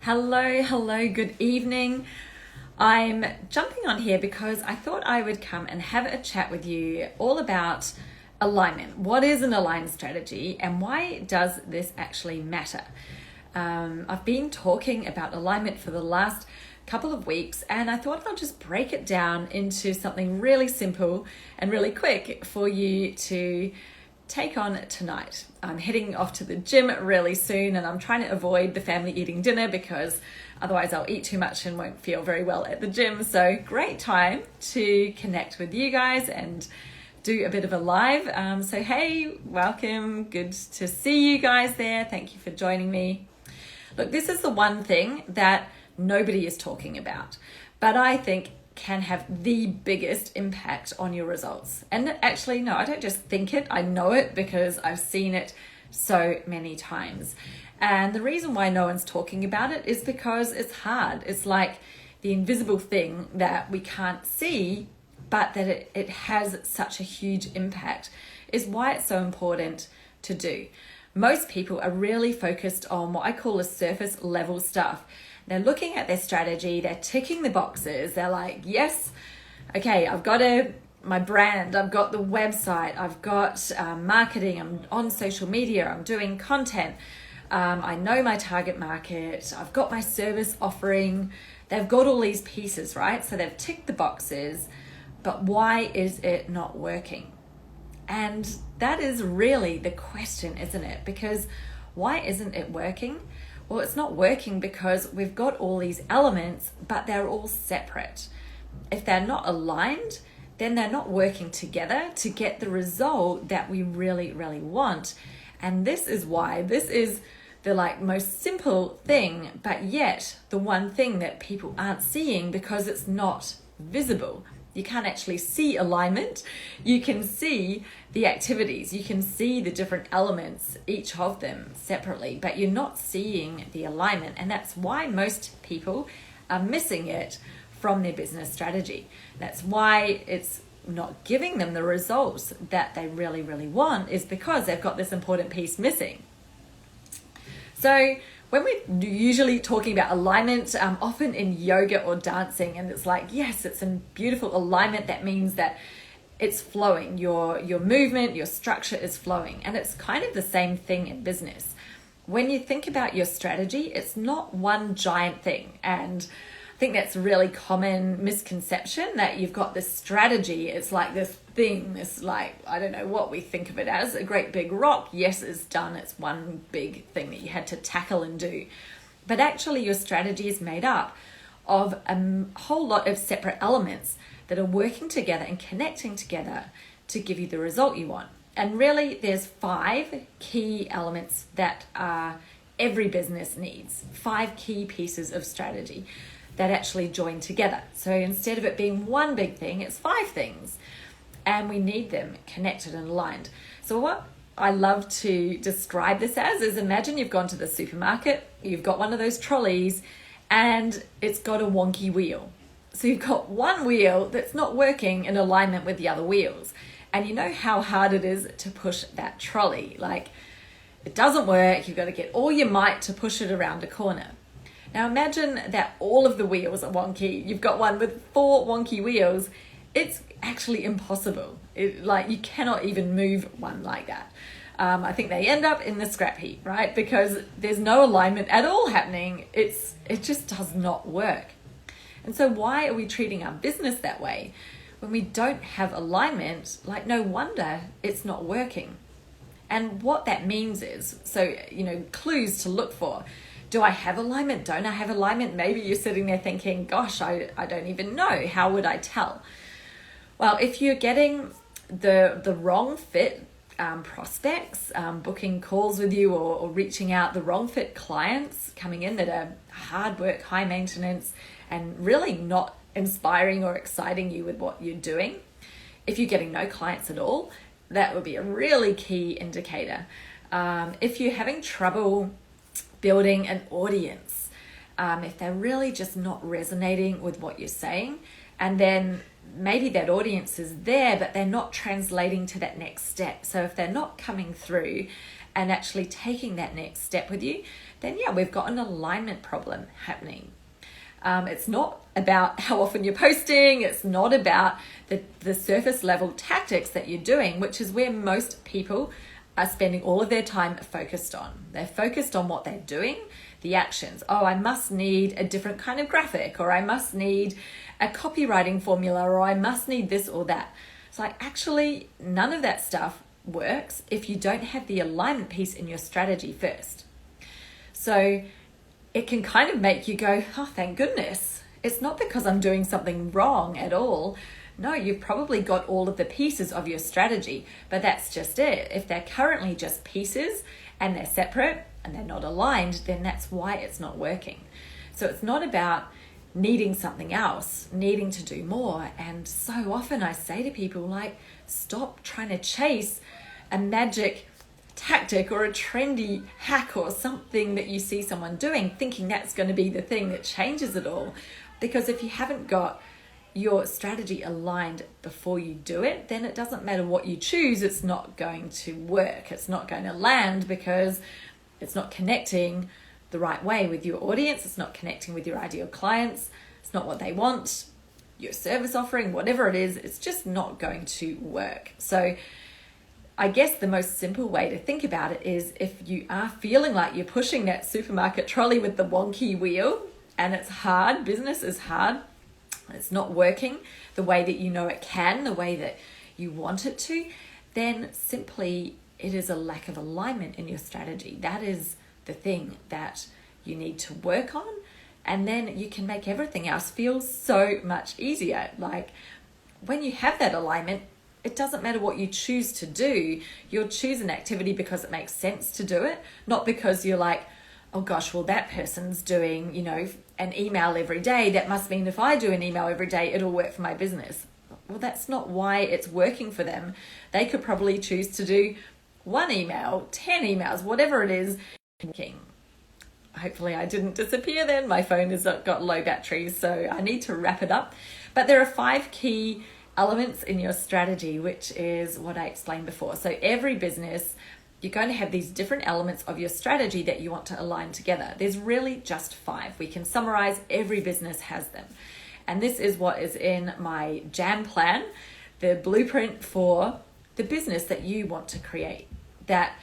Hello, good evening. I'm jumping on here because I thought I would come and have a chat with you all about alignment. What is an aligned strategy and why does this actually matter? I've been talking about alignment for the last couple of weeks and I thought I'll just break it down into something really simple and really quick for you to take on tonight. I'm heading off to the gym really soon and I'm trying to avoid the family eating dinner because otherwise I'll eat too much and won't feel very well at the gym. So great time to connect with you guys and do a bit of a live. So hey, welcome. Good to see you guys there. Thank you for joining me. Look, this is the one thing that nobody is talking about, but I think can have the biggest impact on your results. And actually, no, I don't just think it, I know it because I've seen it so many times. And the reason why no one's talking about it is because it's hard. It's like the invisible thing that we can't see, but that it has such a huge impact is why it's so important to do. Most people are really focused on what I call the surface level stuff. They're looking at their strategy, they're ticking the boxes, they're like, yes, okay, I've got my brand, I've got the website, I've got marketing, I'm on social media, I'm doing content, I know my target market, I've got my service offering, they've got all these pieces, right? So they've ticked the boxes, but why is it not working? And that is really the question, isn't it? Because why isn't it working? Well, it's not working because we've got all these elements, but they're all separate. If they're not aligned, then they're not working together to get the result that we really, really want. And this is why this is the most simple thing, but yet the one thing that people aren't seeing because it's not visible. You can't actually see alignment. You can see the activities. You can see the different elements, each of them separately, but you're not seeing the alignment. And that's why most people are missing it from their business strategy. That's why it's not giving them the results that they really, really want, is because they've got this important piece missing. So when we're usually talking about alignment, often in yoga or dancing, and it's like, yes, it's in beautiful alignment. That means that it's flowing. Your movement, your structure is flowing. And it's kind of the same thing in business. When you think about your strategy, it's not one giant thing. And I think that's a really common misconception that you've got this strategy. It's like this thing, I don't know what we think of it as, a great big rock. Yes, it's done. It's one big thing that you had to tackle and do. But actually your strategy is made up of a whole lot of separate elements that are working together and connecting together to give you the result you want. And really there's 5 key elements that every business needs, 5 key pieces of strategy that actually join together. So instead of it being one big thing, it's 5 things. And we need them connected and aligned. So what I love to describe this as is, imagine you've gone to the supermarket, you've got one of those trolleys, and it's got a wonky wheel. So you've got one wheel that's not working in alignment with the other wheels. And you know how hard it is to push that trolley. It doesn't work, you've got to get all your might to push it around a corner. Now imagine that all of the wheels are wonky. You've got one with 4 wonky wheels. It's actually impossible. You cannot even move one like that. I think they end up in the scrap heap, right? Because there's no alignment at all happening. It just does not work. And so why are we treating our business that way? When we don't have alignment, no wonder it's not working. And what that means is, clues to look for. Do I have alignment? Don't I have alignment? Maybe you're sitting there thinking, gosh, I don't even know. How would I tell? Well, if you're getting the wrong fit prospects, booking calls with you or reaching out, the wrong fit clients coming in that are hard work, high maintenance, and really not inspiring or exciting you with what you're doing, if you're getting no clients at all, that would be a really key indicator. If you're having trouble building an audience, if they're really just not resonating with what you're saying, and then maybe that audience is there, but they're not translating to that next step. So if they're not coming through and actually taking that next step with you, then yeah, we've got an alignment problem happening. It's not about how often you're posting. It's not about the surface level tactics that you're doing, which is where most people are spending all of their time focused on. They're focused on what they're doing, the actions. Oh, I must need a different kind of graphic, or I must need a copywriting formula, or I must need this or that. It's like, actually, none of that stuff works if you don't have the alignment piece in your strategy first. So it can kind of make you go, oh, thank goodness. It's not because I'm doing something wrong at all. No, you've probably got all of the pieces of your strategy, but that's just it. If they're currently just pieces and they're separate and they're not aligned, then that's why it's not working. So it's not about needing something else, needing to do more. And so often I say to people, like, stop trying to chase a magic tactic or a trendy hack or something that you see someone doing, thinking that's going to be the thing that changes it all. Because if you haven't got your strategy aligned before you do it, then it doesn't matter what you choose, it's not going to work. It's not going to land because it's not connecting the right way with your audience. It's not connecting with your ideal clients. It's not what they want, your service offering, whatever it is, it's just not going to work. So I guess the most simple way to think about it is, if you are feeling like you're pushing that supermarket trolley with the wonky wheel and it's hard, business is hard, it's not working the way that you know it can, the way that you want it to, then simply it is a lack of alignment in your strategy. That is the thing that you need to work on, and then you can make everything else feel so much easier. Like, when you have that alignment, it doesn't matter what you choose to do. You'll choose an activity because it makes sense to do it, not because you're like, oh gosh, well, that person's doing, an email every day. That must mean if I do an email every day, it'll work for my business. Well, that's not why it's working for them. They could probably choose to do 1 email, 10 emails, whatever it is. Hopefully I didn't disappear then. My phone has got low batteries, so I need to wrap it up. But there are 5 key elements in your strategy, which is what I explained before. So every business, you're going to have these different elements of your strategy that you want to align together. There's really just 5. We can summarize, every business has them. And this is what is in my jam plan, the blueprint for the business that you want to create. That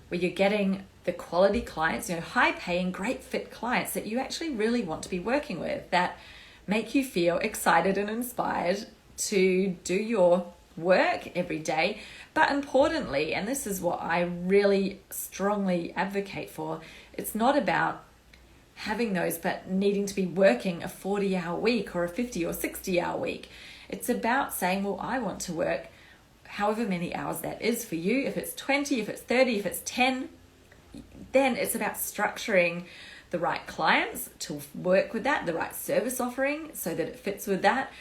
where you're getting the quality clients, high paying, great fit clients that you actually really want to be working with, that make you feel excited and inspired to do your work every day. But importantly, and this is what I really strongly advocate for, it's not about having those but needing to be working a 40-hour week or a 50 or 60-hour week. It's about saying, well, I want to work however many hours that is for you. If it's 20, if it's 30, if it's 10, then it's about structuring the right clients to work with that, the right service offering so that it fits with that,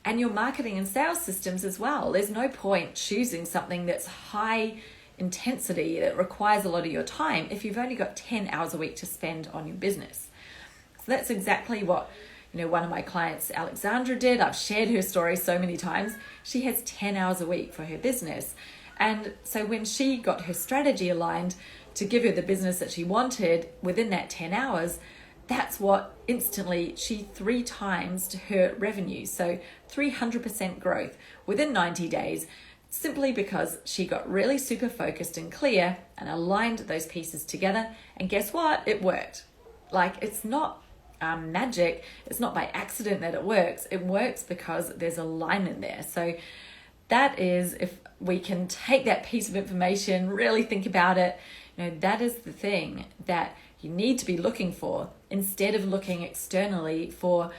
and your marketing and sales systems as well. There's no point choosing something that's high intensity, that requires a lot of your time, if you've only got 10 hours a week to spend on your business. So that's exactly what one of my clients, Alexandra, did. I've shared her story so many times. She has 10 hours a week for her business. And so when she got her strategy aligned to give her the business that she wanted within that 10 hours, that's what instantly she 3 times her revenue. So 300% growth within 90 days, simply because she got really super focused and clear and aligned those pieces together. And guess what? It worked. Like, it's not magic. It's not by accident that it works. It works because there's alignment there. So that is, if we can take that piece of information, really think about it, that is the thing that you need to be looking for, instead of looking externally for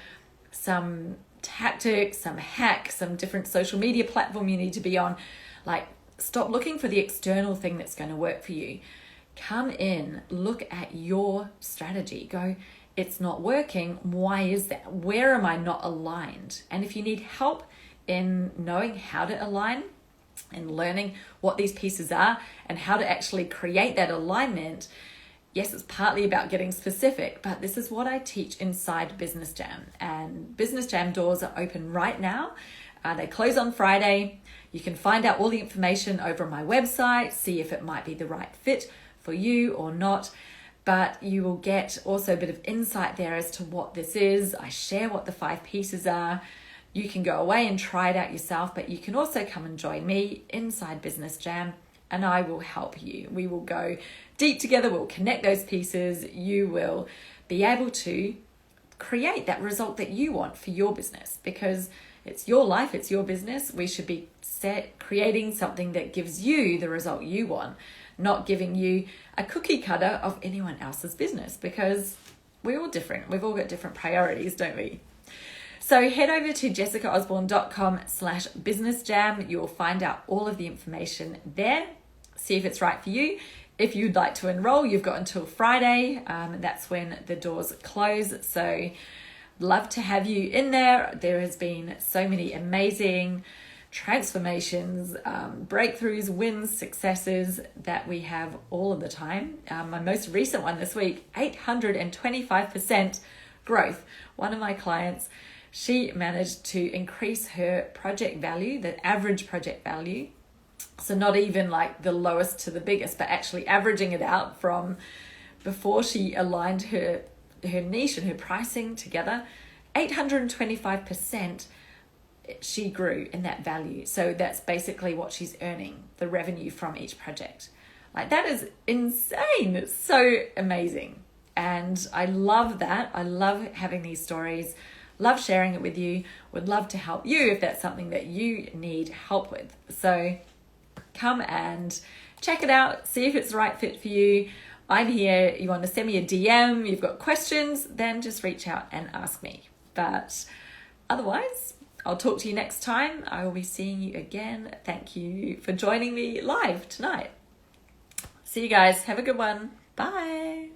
some tactic, some hack, some different social media platform you need to be on. Like, stop looking for the external thing that's going to work for you. Come in, look at your strategy. Go, it's not working. Why is that? Where am I not aligned? And if you need help in knowing how to align and learning what these pieces are and how to actually create that alignment, yes, it's partly about getting specific, but this is what I teach inside Business Jam. And Business Jam doors are open right now. They close on Friday. You can find out all the information over on my website, see if it might be the right fit for you or not. but you will get also a bit of insight there as to what this is. I share what the 5 pieces are. You can go away and try it out yourself, but you can also come and join me inside Business Jam, and I will help you. We will go deep together. We'll connect those pieces. You will be able to create that result that you want for your business, because it's your life, it's your business. We should be creating something that gives you the result you want, not giving you a cookie cutter of anyone else's business, because we're all different. We've all got different priorities, don't we? So head over to jessicaosborne.com/businessjam. You'll find out all of the information there. See if it's right for you. If you'd like to enroll, you've got until Friday. That's when the doors close. So love to have you in there. There has been so many amazing transformations, breakthroughs, wins, successes that we have all of the time. My most recent one this week, 825% growth. One of my clients, she managed to increase her project value, the average project value. So not even like the lowest to the biggest, but actually averaging it out from before she aligned her niche and her pricing together, 825% she grew in that value. So that's basically what she's earning, the revenue from each project. Like, that is insane. It's so amazing. And I love that. I love having these stories, love sharing it with you, would love to help you if that's something that you need help with. So come and check it out, see if it's the right fit for you. I'm here. You want to send me a DM, you've got questions, then just reach out and ask me. But otherwise, I'll talk to you next time. I will be seeing you again. Thank you for joining me live tonight. See you guys. Have a good one. Bye.